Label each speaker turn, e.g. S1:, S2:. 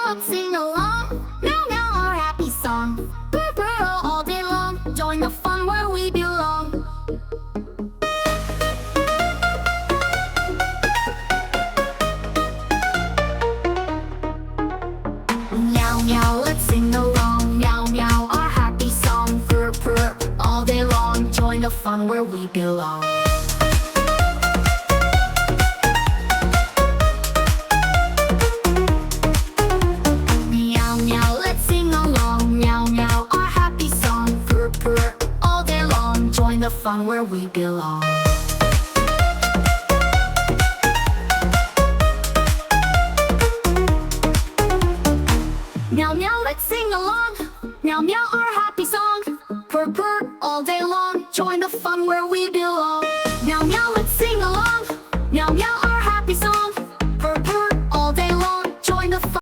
S1: let's sing along. Meow meow, our happy song. Purr purr all day long. Join the fun where we belong. Meow meow, let's sing along. Meow meow, our happy song. Purr purr all day long. Join the fun where we belong. Meow meow, let's sing along. Meow meow, our happy song. Purr purr all day long. Join the fun where we belong. Meow meow, let's sing along. Meow meow, our happy song. Purr purr all day long. Join the fun where we belong.